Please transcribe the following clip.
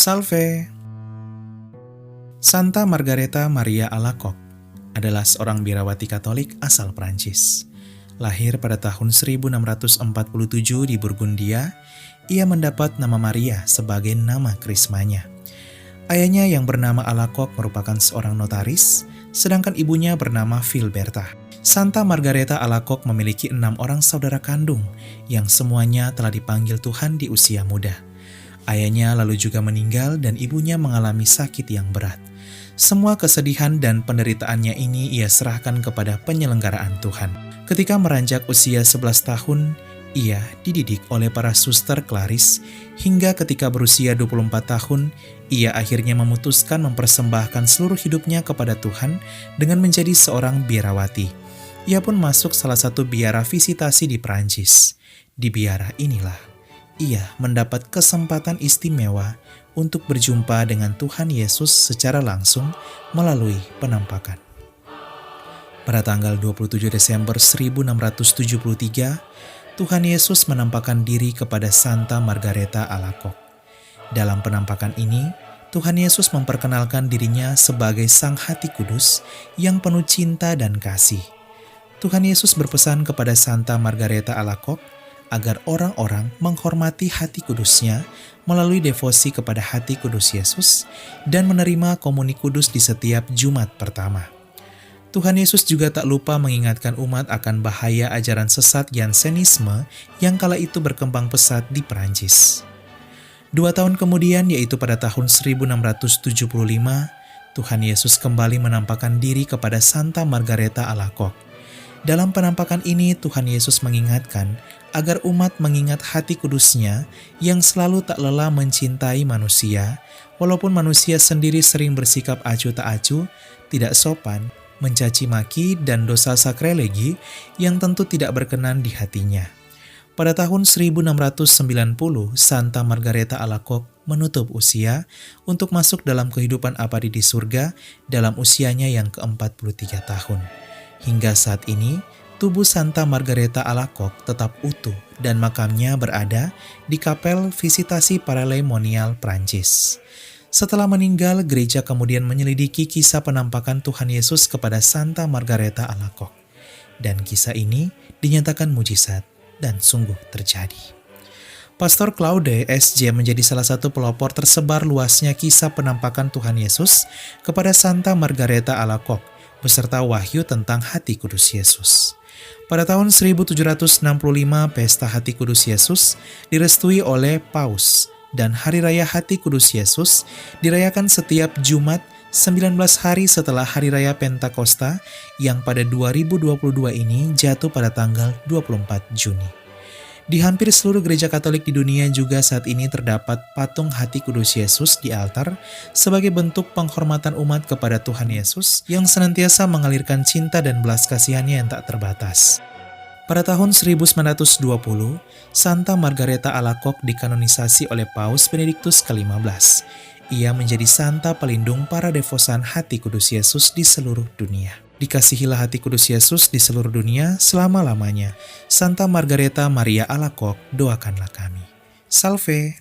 Salve! Santa Margareta Maria Alacoque adalah seorang biarawati Katolik asal Prancis. Lahir pada tahun 1647 di Burgundia, ia mendapat nama Maria sebagai nama krismanya. Ayahnya yang bernama Alacoque merupakan seorang notaris, sedangkan ibunya bernama Filberta. Santa Margareta Alacoque memiliki 6 orang saudara kandung yang semuanya telah dipanggil Tuhan di usia muda. Ayahnya lalu juga meninggal dan ibunya mengalami sakit yang berat. Semua kesedihan dan penderitaannya ini ia serahkan kepada penyelenggaraan Tuhan. Ketika meranjak usia 11 tahun, ia dididik oleh para suster Klaris, hingga ketika berusia 24 tahun, ia akhirnya memutuskan mempersembahkan seluruh hidupnya kepada Tuhan dengan menjadi seorang biarawati. Ia pun masuk salah satu biara visitasi di Prancis. Di biara inilah ia mendapat kesempatan istimewa untuk berjumpa dengan Tuhan Yesus secara langsung melalui penampakan. Pada tanggal 27 Desember 1673, Tuhan Yesus menampakkan diri kepada Santa Margareta Alacoque. Dalam penampakan ini, Tuhan Yesus memperkenalkan dirinya sebagai Sang Hati Kudus yang penuh cinta dan kasih. Tuhan Yesus berpesan kepada Santa Margareta Alacoque agar orang-orang menghormati hati kudusnya melalui devosi kepada hati kudus Yesus dan menerima komuni kudus di setiap Jumat pertama. Tuhan Yesus juga tak lupa mengingatkan umat akan bahaya ajaran sesat Jansenisme yang kala itu berkembang pesat di Perancis. 2 tahun kemudian, yaitu pada tahun 1675, Tuhan Yesus kembali menampakkan diri kepada Santa Margareta Alacoque. Dalam penampakan ini, Tuhan Yesus mengingatkan agar umat mengingat hati kudusnya yang selalu tak lelah mencintai manusia, walaupun manusia sendiri sering bersikap acuh tak acuh, tidak sopan, mencaci maki, dan dosa sakralegi yang tentu tidak berkenan di hatinya. Pada tahun 1690, Santa Margareta Alacoque menutup usia untuk masuk dalam kehidupan abadi di surga dalam usianya yang ke-43 tahun. Hingga saat ini, tubuh Santa Margareta Alacoque tetap utuh dan makamnya berada di Kapel Visitasi Paray-le-Monial, Prancis. Setelah meninggal, gereja kemudian menyelidiki kisah penampakan Tuhan Yesus kepada Santa Margareta Alacoque. Dan kisah ini dinyatakan mujizat dan sungguh terjadi. Pastor Claude S.J. menjadi salah satu pelopor tersebar luasnya kisah penampakan Tuhan Yesus kepada Santa Margareta Alacoque beserta wahyu tentang hati kudus Yesus. Pada tahun 1765, Pesta Hati Kudus Yesus direstui oleh Paus, dan Hari Raya Hati Kudus Yesus dirayakan setiap Jumat 19 hari setelah Hari Raya Pentakosta yang pada 2022 ini jatuh pada tanggal 24 Juni. Di hampir seluruh gereja Katolik di dunia juga saat ini terdapat patung Hati Kudus Yesus di altar sebagai bentuk penghormatan umat kepada Tuhan Yesus yang senantiasa mengalirkan cinta dan belas kasihannya yang tak terbatas. Pada tahun 1920, Santa Margareta Alacoque dikanonisasi oleh Paus Benediktus ke-15. Ia menjadi santa pelindung para devosan Hati Kudus Yesus di seluruh dunia. Dikasihilah hati kudus Yesus di seluruh dunia selama-lamanya. Santa Margareta Maria Alacoque, doakanlah kami. Salve!